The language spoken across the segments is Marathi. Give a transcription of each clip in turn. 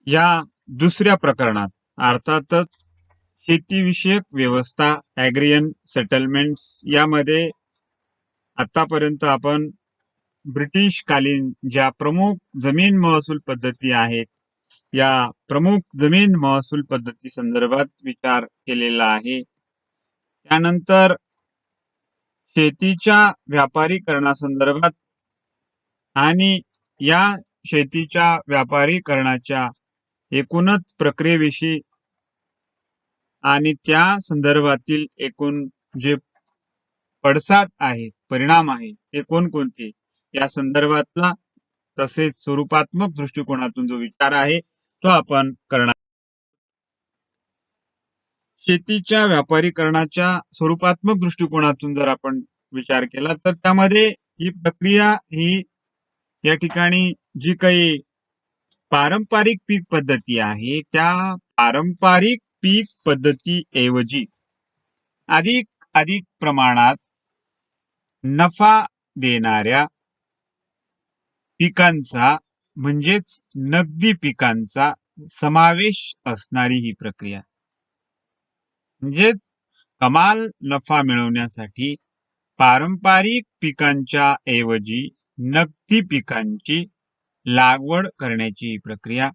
या दुसऱ्या प्रकरणात अर्थातच शेतीविषयक व्यवस्था ॲग्रियन सेटलमेंट्स यामध्ये आतापर्यंत आपण ब्रिटिशकालीन ज्या प्रमुख जमीन महसूल पद्धती आहेत या प्रमुख जमीन महसूल पद्धती संदर्भात विचार केलेला आहे. त्यानंतर शेतीच्या व्यापारीकरणासंदर्भात आणि या शेतीच्या व्यापारीकरणाच्या एकूणच प्रक्रियेविषयी आणि त्या संदर्भातील एकूण जे पडसाद आहे, परिणाम आहे ते कोणकोणते या संदर्भातला तसेच स्वरूपात्मक दृष्टिकोनातून जो विचार आहे तो आपण करणार. शेतीच्या व्यापारीकरणाच्या स्वरूपात्मक दृष्टिकोनातून जर आपण विचार केला तर त्यामध्ये ही प्रक्रिया ही या ठिकाणी जी काही पारंपरिक पीक पद्धती आहे त्या पारंपरिक पीक पद्धतीऐवजी अधिक प्रमाणात नफा देणाऱ्या पिकांचा म्हणजेच नगदी पिकांचा समावेश असणारी ही प्रक्रिया. म्हणजेच कमाल नफा मिळवण्यासाठी पारंपरिक पिकांच्या ऐवजी नगदी पिकांची लागवड करण्याची प्रक्रिया,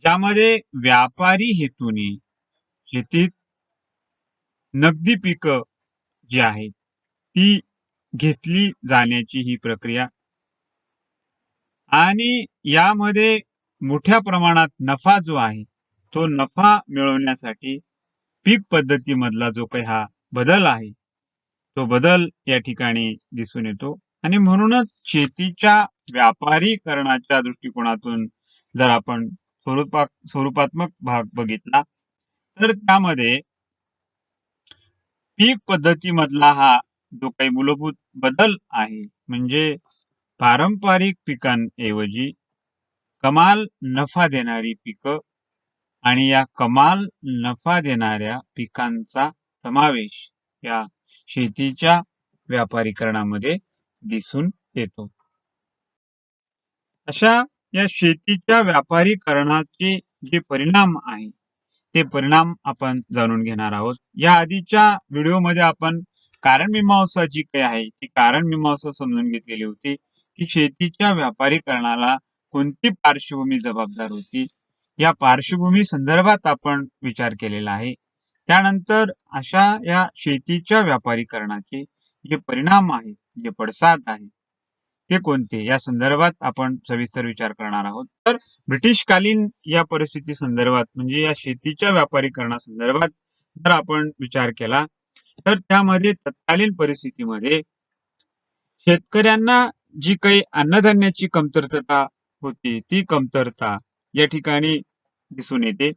ज्यामध्ये व्यापारी हेतूने शेतीत नगदी पिकं जी आहेत ती घेतली जाण्याची ही प्रक्रिया आणि यामध्ये मोठ्या प्रमाणात नफा जो आहे तो नफा मिळवण्यासाठी पीक पद्धतीमधला जो काही हा बदल आहे तो बदल या ठिकाणी दिसून येतो. आणि म्हणूनच शेतीच्या व्यापारीकरणाच्या दृष्टिकोनातून जर आपण स्वरूपात्मक भाग बघितला तर त्यामध्ये पीक पद्धतीमधला हा जो काही मूलभूत बदल आहे म्हणजे पारंपरिक पिकांऐवजी कमाल नफा देणारी पिकं आणि या कमाल नफा देणाऱ्या पिकांचा समावेश या शेतीच्या व्यापारीकरणामध्ये दिसून येतो. अशा या शेतीच्या व्यापारीकरणाचे जे परिणाम आहे ते परिणाम आपण जाणून घेणार आहोत. या आधीच्या व्हिडिओमध्ये आपण कारण मीमांसा जी काही आहे ती कारण मीमांसा समजून घेतलेली होती की शेतीच्या व्यापारीकरणाला कोणती पार्श्वभूमी जबाबदार होती. या पार्श्वभूमी संदर्भात आपण विचार केलेला आहे. त्यानंतर अशा या शेतीच्या व्यापारीकरणाचे जे परिणाम आहे, जे पडसाद आहे ते कोणते या संदर्भात आपण सविस्तर विचार करणार आहोत. तर ब्रिटिशकालीन या परिस्थिती संदर्भात म्हणजे या शेतीच्या व्यापारीकरणासंदर्भात जर आपण विचार केला तर त्यामध्ये तत्कालीन परिस्थितीमध्ये शेतकऱ्यांना जी काही अन्नधान्याची कमतरता होती ती कमतरता या ठिकाणी दिसून येते.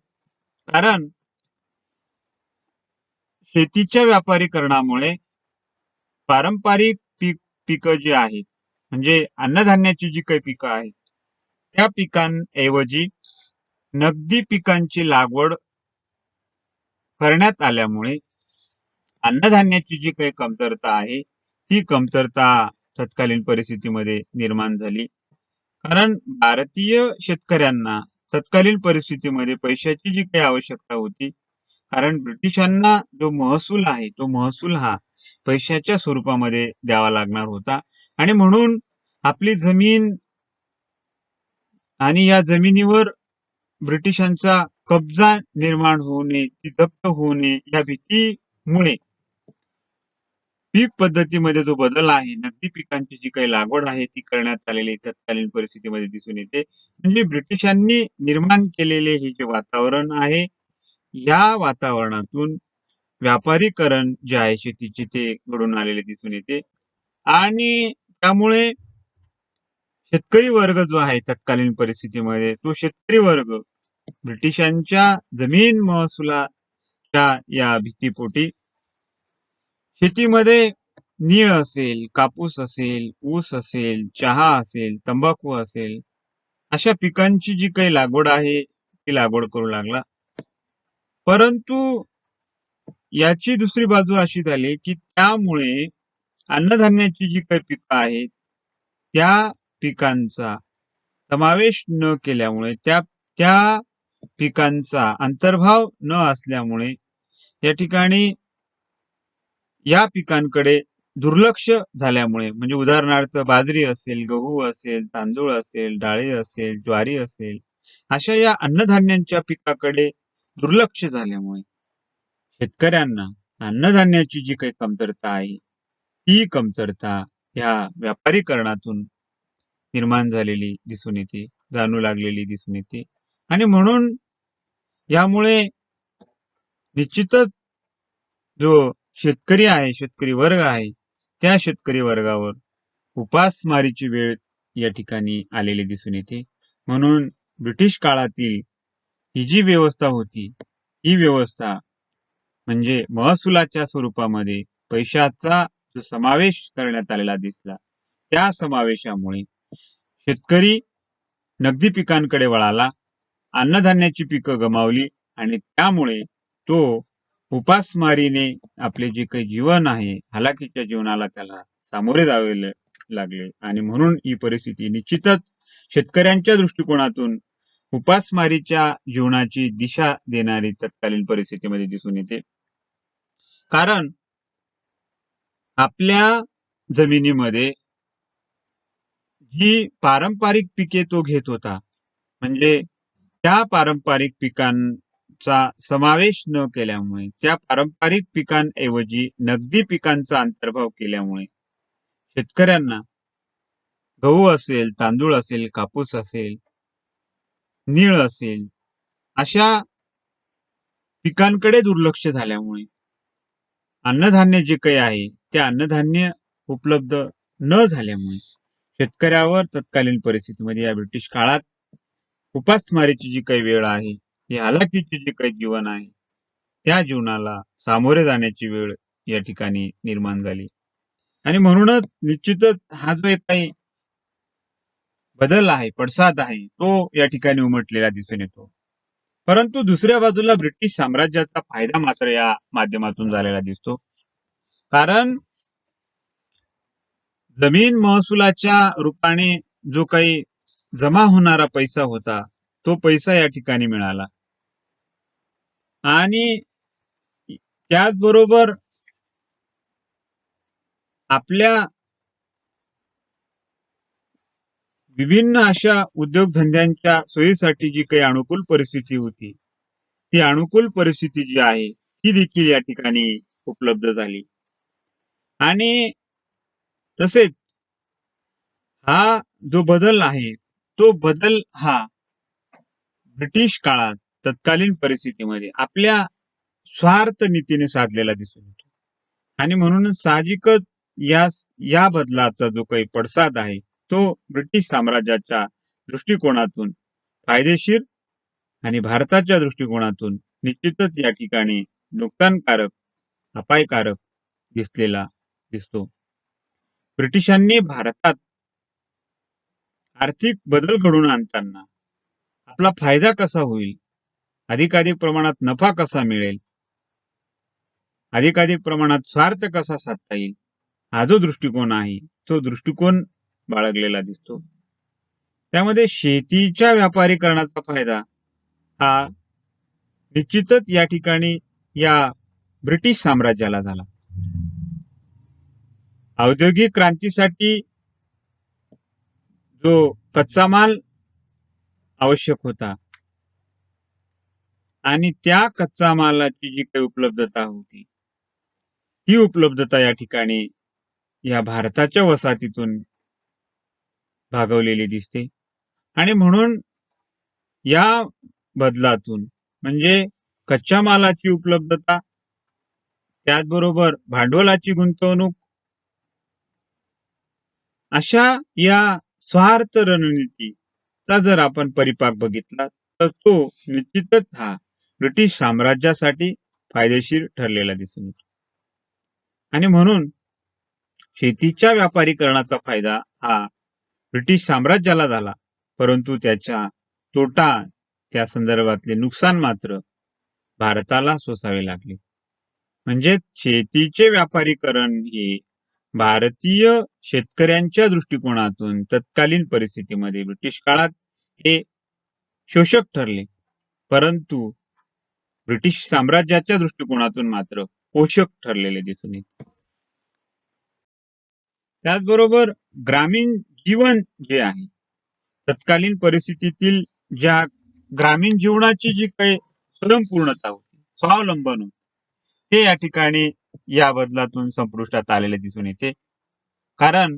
कारण शेतीच्या व्यापारीकरणामुळे पारंपरिक पिकं जी आहेत म्हणजे अन्नधान्याची जी काही पिकं आहेत त्या पिकांऐवजी नगदी पिकांची लागवड करण्यात आल्यामुळे अन्नधान्याची जी काही कमतरता आहे ती कमतरता तत्कालीन परिस्थितीमध्ये निर्माण झाली. कारण भारतीय शेतकऱ्यांना तत्कालीन परिस्थितीमध्ये पैशाची जी काही आवश्यकता होती, कारण ब्रिटिशांना जो महसूल आहे तो महसूल हा पैशाच्या स्वरूपामध्ये द्यावा लागणार होता आणि म्हणून आपली जमीन आणि या जमिनीवर ब्रिटिशांचा कब्जा निर्माण होणे, ती जप्त होणे या भीतीमुळे पीक पद्धतीमध्ये जो बदल आहे, नगदी पिकांची जी काही लागवड आहे ती करण्यात आलेली तत्कालीन परिस्थितीमध्ये दिसून येते. म्हणजे ब्रिटिशांनी निर्माण केलेले हे जे वातावरण आहे या वातावरणातून व्यापारीकरण जे आहे शेतीचे ते घडून आलेले दिसून येते आणि त्यामुळे शेतकरी वर्ग जो आहे तत्कालीन परिस्थितीमध्ये तो शेतकरी वर्ग ब्रिटिशांच्या जमीन महसुलाच्या या भीतीपोटी शेतीमध्ये नीळ असेल, कापूस असेल, ऊस असेल, चहा असेल, तंबाखू असेल अशा पिकांची जी काही लागवड आहे ती लागवड करू लागला. परंतु याची दुसरी बाजू अशी झाली की त्यामुळे अन्नधान्याची जी काही पिकं आहेत त्या पिकांचा समावेश न केल्यामुळे त्या त्या पिकांचा अंतर्भाव न असल्यामुळे या ठिकाणी या पिकांकडे दुर्लक्ष झाल्यामुळे म्हणजे उदाहरणार्थ बाजरी असेल, गहू असेल, तांदूळ असेल, डाळी असेल, ज्वारी असेल, अशा या अन्नधान्यांच्या पिकाकडे दुर्लक्ष झाल्यामुळे शेतकऱ्यांना अन्नधान्याची जी काही कमतरता आहे, ती कमतरता ह्या व्यापारीकरणातून निर्माण झालेली दिसून येते, जाणू लागलेली दिसून येते. आणि म्हणून यामुळे निश्चितच जो शेतकरी आहे, शेतकरी वर्ग आहे, त्या शेतकरी वर्गावर उपासमारीची वेळ या ठिकाणी आलेली दिसून येते. म्हणून ब्रिटिश काळातील ही जी व्यवस्था होती, ही व्यवस्था म्हणजे महसुलाच्या स्वरूपामध्ये पैशाचा जो समावेश करण्यात आलेला दिसला, त्या समावेशामुळे शेतकरी नगदी पिकांकडे वळाला, अन्नधान्याची पिकं गमावली आणि त्यामुळे तो उपासमारीने आपले जे काही जीवन आहे, हलाखीच्या जीवनाला त्याला सामोरे जावे लागले. आणि म्हणून ही परिस्थिती निश्चितच शेतकऱ्यांच्या दृष्टिकोनातून उपासमारीच्या जीवनाची दिशा देणारी तत्कालीन परिस्थितीमध्ये दिसून येते. कारण आपल्या जमिनीमध्ये जी पारंपरिक पिके तो घेत होता, म्हणजे त्या पारंपरिक पिकांचा समावेश न केल्यामुळे, त्या पारंपरिक पिकांऐवजी नगदी पिकांचा अंतर्भाव केल्यामुळे शेतकऱ्यांना गहू असेल, तांदूळ असेल, कापूस असेल, नीळ असेल, अशा पिकांकडे दुर्लक्ष झाल्यामुळे अन्नधान्य जे काही आहे, ते अन्नधान्य उपलब्ध न झाल्यामुळे शेतकऱ्यावर तत्कालीन परिस्थितीमध्ये या ब्रिटिश काळात उपासमारीची जी काही वेळ आहे, ही हलाखीचे जे काही जीवन आहे, त्या जीवनाला सामोरे जाण्याची वेळ या ठिकाणी निर्माण झाली. आणि म्हणूनच निश्चितच हा जो एक काही बदल आहे, पडसाद आहे, तो या ठिकाणी उमटलेला दिसून येतो. परंतु दुसऱ्या बाजूला ब्रिटिश साम्राज्याचा फायदा मात्र या माध्यमातून झालेला दिसतो. कारण जमीन महसुलाच्या रूपाने जो काही जमा होणारा पैसा होता, तो पैसा या ठिकाणी मिळाला. आणि त्याचबरोबर आपल्या विभिन्न अशा उद्योगधंद्यांच्या सोयीसाठी जी काही अनुकूल परिस्थिती होती, ती अनुकूल परिस्थिती जी आहे, ती देखील या ठिकाणी उपलब्ध झाली. आणि तसेच हा जो बदल आहे, तो बदल हा ब्रिटिश काळात तत्कालीन परिस्थितीमध्ये आपल्या स्वार्थ नीतीने साधलेला दिसून येतो. आणि म्हणून साहजिकच या बदलाचा जो काही पडसाद आहे, तो ब्रिटिश साम्राज्याच्या दृष्टिकोनातून फायदेशीर आणि भारताच्या दृष्टिकोनातून निश्चितच या ठिकाणी नुकसानकारक, अपायकारक दिसलेला दिसतो. ब्रिटिशांनी भारतात आर्थिक बदल घडवून आणताना आपला फायदा कसा होईल, अधिकाधिक प्रमाणात नफा कसा मिळेल, अधिकाधिक प्रमाणात स्वार्थ कसा साधता येईल, हा जो दृष्टिकोन आहे, तो दृष्टिकोन बाळगलेला दिसतो. त्यामध्ये शेतीच्या व्यापारीकरणाचा फायदा हा निश्चितच या ठिकाणी या ब्रिटिश साम्राज्याला झाला. औद्योगिक क्रांतीसाठी जो कच्चा माल आवश्यक होता आणि त्या कच्चा मालाची जी काही उपलब्धता होती, ती उपलब्धता या ठिकाणी या भारताच्या वसाहतीतून भागवलेली दिसते. आणि म्हणून या बदलातून म्हणजे कच्च्या मालाची उपलब्धता, त्याचबरोबर भांडवलाची गुंतवणूक, अशा या स्वार्थ रणनीतीचा जर आपण परिपाक बघितला, तर तो निश्चितच हा ब्रिटिश साम्राज्यासाठी फायदेशीर ठरलेला दिसून येतो. आणि म्हणून शेतीच्या व्यापारीकरणाचा फायदा हा ब्रिटिश साम्राज्याला झाला, परंतु त्याचा तोटा, त्या संदर्भातले नुकसान मात्र भारताला सोसावे लागले. म्हणजे शेतीचे व्यापारीकरण हे भारतीय शेतकऱ्यांच्या दृष्टिकोनातून तत्कालीन परिस्थितीमध्ये ब्रिटिश काळात हे शोषक ठरले, परंतु ब्रिटिश साम्राज्याच्या दृष्टिकोनातून मात्र पोषक ठरलेले दिसून येते. त्याचबरोबर ग्रामीण जीवन जे आहे, तत्कालीन परिस्थितीतील ज्या ग्रामीण जीवनाची जी काही स्वयंपूर्णता होती, स्वावलंबन होते, ते या ठिकाणी या बदलातून संपुष्टात आलेले दिसून येते. कारण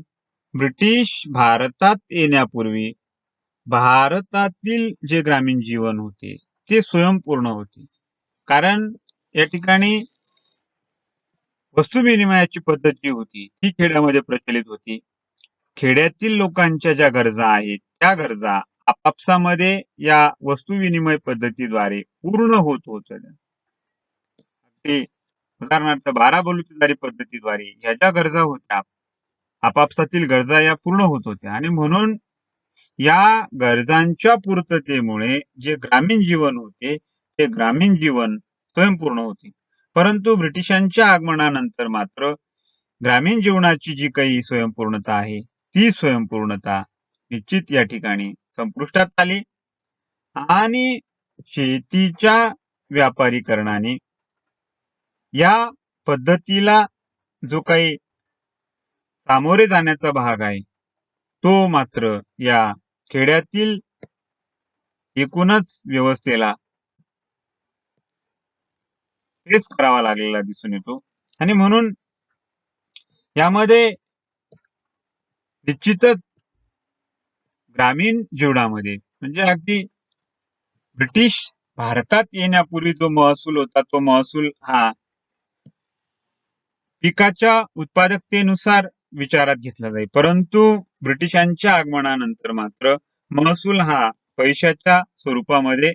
ब्रिटिश भारतात येण्यापूर्वी भारतातील जे ग्रामीण जीवन होते ते स्वयंपूर्ण होते. कारण या ठिकाणी वस्तू विनिमयाची पद्धत जी होती ती खेड्यामध्ये प्रचलित होती. खेड्यातील लोकांच्या ज्या गरजा आहेत त्या गरजा आपापसामध्ये या वस्तू विनिमय पद्धतीद्वारे पूर्ण होत होत्या. ते उदाहरणार्थ 12 बलुतेदारी पद्धतीद्वारे ह्या ज्या गरजा होत्या, आपापसातील गरजा या पूर्ण होत होत्या आणि म्हणून या गरजांच्या पूर्ततेमुळे जे ग्रामीण जीवन होते ते ग्रामीण जीवन स्वयंपूर्ण होते. परंतु ब्रिटिशांच्या आगमनानंतर मात्र ग्रामीण जीवनाची जी काही स्वयंपूर्णता आहे ती स्वयंपूर्णता निश्चित या ठिकाणी संपुष्टात आली आणि शेतीच्या व्यापारीकरणाने या पद्धतीला जो काही सामोरे जाण्याचा भाग आहे तो मात्र या खेड्यातील एकूणच व्यवस्थेला फेस करावा लागलेला दिसून येतो. आणि म्हणून यामध्ये निश्चितच ग्रामीण जीवनामध्ये म्हणजे अगदी ब्रिटिश भारतात येण्यापूर्वी जो महसूल होता तो महसूल हा पिकाच्या उत्पादकतेनुसार विचारात घेतला जाईल, परंतु ब्रिटिशांच्या आगमनानंतर मात्र महसूल हा पैशाच्या स्वरूपामध्ये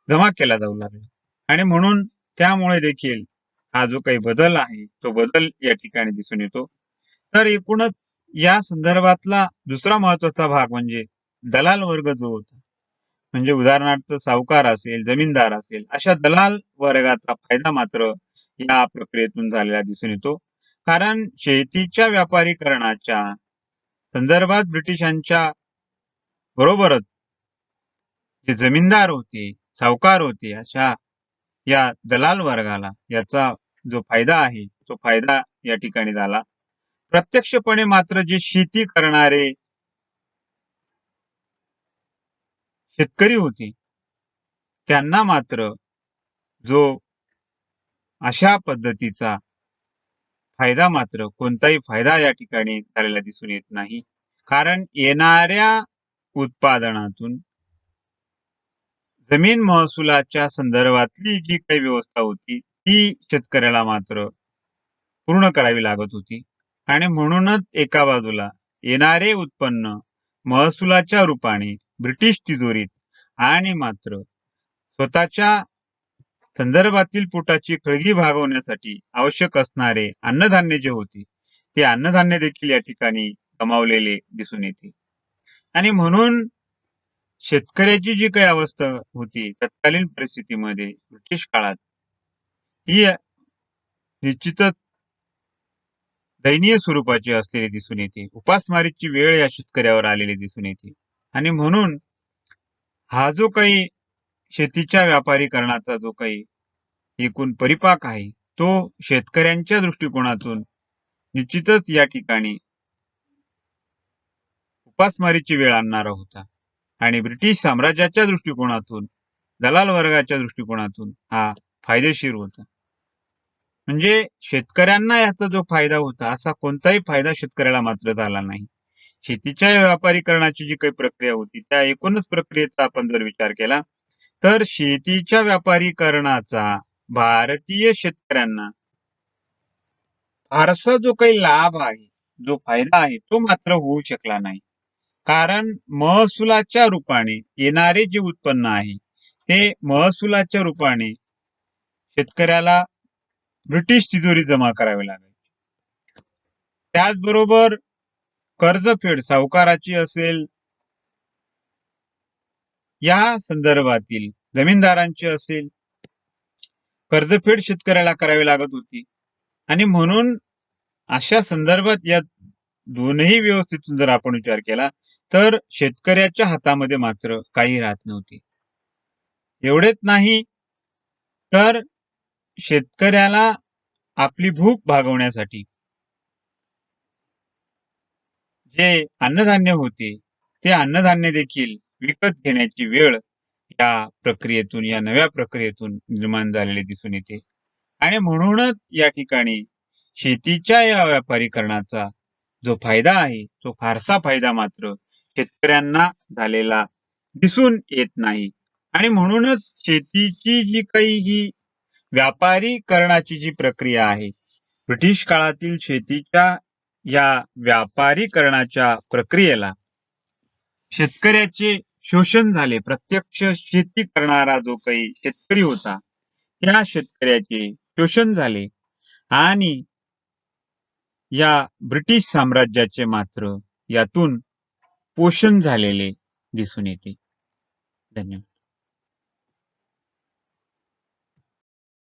जमा केला जाऊ लागला आणि म्हणून त्यामुळे देखील हा जो काही बदल आहे तो बदल या ठिकाणी दिसून येतो. तर एकूणच या संदर्भातला दुसरा महत्वाचा भाग म्हणजे दलाल वर्ग जो होता, म्हणजे उदाहरणार्थ सावकार असेल, जमीनदार असेल, अशा दलाल वर्गाचा फायदा मात्र या प्रक्रियेतून झालेला दिसून येतो. कारण शेतीच्या व्यापारीकरणाच्या संदर्भात ब्रिटिशांच्या बरोबरच जे जमीनदार होते, सावकार होते, अशा या दलाल वर्गाला याचा जो फायदा आहे तो फायदा या ठिकाणी झाला. प्रत्यक्षपणे मात्र जे शेती करणारे शेतकरी होते त्यांना मात्र जो अशा पद्धतीचा फायदा मात्र कोणताही फायदा या ठिकाणी झालेला दिसून येत नाही. कारण येणाऱ्या उत्पादनातून जमीन महसुलाच्या संदर्भातली जी काही व्यवस्था होती ती शेतकऱ्याला मात्र पूर्ण करावी लागत होती आणि म्हणूनच एका बाजूला येणारे उत्पन्न महसुलाच्या रूपाने ब्रिटिश तिजोरीत आणि मात्र स्वतःच्या संदर्भातील पोटाची खळगी भागवण्यासाठी आवश्यक असणारे अन्नधान्य जे होते ते अन्नधान्य देखील या ठिकाणी गमावलेले दिसून येते. आणि म्हणून शेतकऱ्याची जी काही अवस्था होती तत्कालीन परिस्थितीमध्ये ब्रिटिश काळात ही निश्चितच दयनीय स्वरूपाची असलेली दिसून येते. उपासमारीची वेळ या शेतकऱ्यावर आलेली दिसून येते आणि म्हणून हा जो काही शेतीच्या व्यापारीकरणाचा जो काही एकूण परिपाक आहे तो शेतकऱ्यांच्या दृष्टिकोनातून निश्चितच या ठिकाणी उपासमारीची वेळ आणणारा होता आणि ब्रिटिश साम्राज्याच्या दृष्टिकोनातून दलाल वर्गाच्या दृष्टिकोनातून हा फायदेशीर होता. म्हणजे शेतकऱ्यांना याचा जो फायदा होता असा कोणताही फायदा शेतकऱ्याला मात्र झाला नाही. शेतीच्या व्यापारीकरणाची जी काही प्रक्रिया होती त्या एकूणच प्रक्रियेचा आपण जर विचार केला तर शेतीच्या व्यापारीकरणाचा भारतीय शेतकऱ्यांना फारसा जो काही लाभ आहे, जो फायदा आहे तो मात्र होऊ शकला नाही. कारण महसुलाच्या रूपाने येणारे जे उत्पन्न आहे ते महसुलाच्या रूपाने शेतकऱ्याला ब्रिटिश तिजोरी जमा करावी लागेल. त्याचबरोबर कर्जफेड सावकाराची असेल, या संदर्भातील जमीनदारांची असेल, कर्जफेड शेतकऱ्याला करावी लागत होती आणि म्हणून अशा संदर्भात या दोनही व्यवस्थेतून जर आपण विचार केला तर शेतकऱ्याच्या हातामध्ये मात्र काही राहत नव्हते. एवढेच नाही तर शेतकऱ्याला आपली भूक भागवण्यासाठी जे अन्नधान्य होते, ते अन्नधान्य देखील विकत घेण्याची वेळ या नव्या प्रक्रियेतून निर्माण झालेली दिसून येते. आणि म्हणूनच या ठिकाणी शेतीच्या या व्यापारीकरणाचा जो फायदा आहे, तो फारसा फायदा मात्र शेतकऱ्यांना झालेला दिसून येत नाही. आणि म्हणूनच शेतीची जी काही ही व्यापारीकरणाची जी प्रक्रिया आहे, ब्रिटिश काळातील शेतीच्या या व्यापारीकरणाच्या प्रक्रियेला शेतकऱ्याचे शोषण झाले. प्रत्यक्ष शेती करणारा जो काही शेतकरी होता, त्या शेतकऱ्याचे शोषण झाले आणि या ब्रिटिश साम्राज्याचे मात्र यातून पोषण झालेले दिसून येते. धन्यवाद.